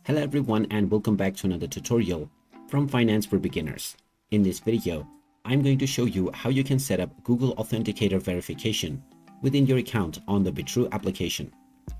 Hello everyone and welcome back to another tutorial from Finance for Beginners. In this video, I'm going to show you how you can set up Google Authenticator verification within your account on the Bitrue application.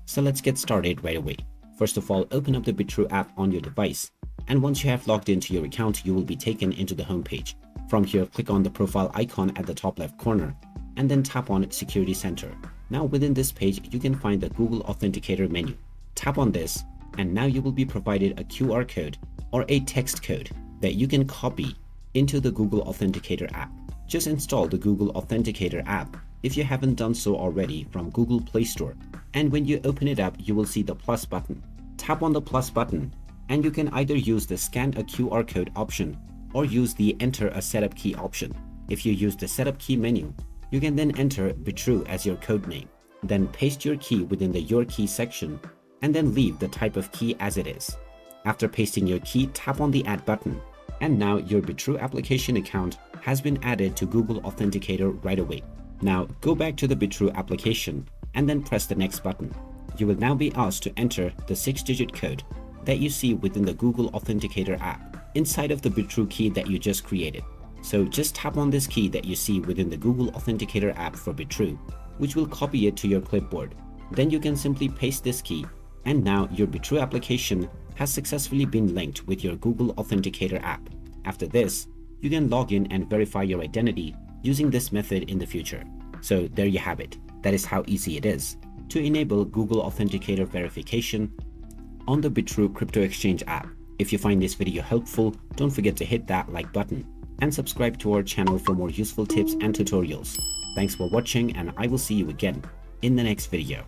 So let's get started right away. First of all, open up the Bitrue app on your device, and once you have logged into your account, you will be taken into the home page. From here, click on the profile icon at the top left corner and then tap on Security Center. Now within this page, you can find the Google Authenticator menu. Tap on this, and now you will be provided a QR code or a text code that you can copy into the Google Authenticator app. Just install the Google Authenticator app if you haven't done so already from Google Play Store, and when you open it up, you will see the plus button. Tap on the plus button and you can either use the scan a QR code option or use the enter a setup key option. If you use the setup key menu, you can then enter Bitrue as your code name, then paste your key within the your key section and then leave the type of key as it is. After pasting your key, tap on the add button, and now your Bitrue application account has been added to Google Authenticator right away. Now go back to the Bitrue application and then press the next button. You will now be asked to enter the 6-digit code that you see within the Google Authenticator app inside of the Bitrue key that you just created. So just tap on this key that you see within the Google Authenticator app for Bitrue, which will copy it to your clipboard. Then you can simply paste this key, and now your Bitrue application has successfully been linked with your Google Authenticator app. After this, you can log in and verify your identity using this method in the future. So there you have it. That is how easy it is to enable Google Authenticator verification on the Bitrue crypto exchange app. If you find this video helpful, don't forget to hit that like button and subscribe to our channel for more useful tips and tutorials. Thanks for watching, and I will see you again in the next video.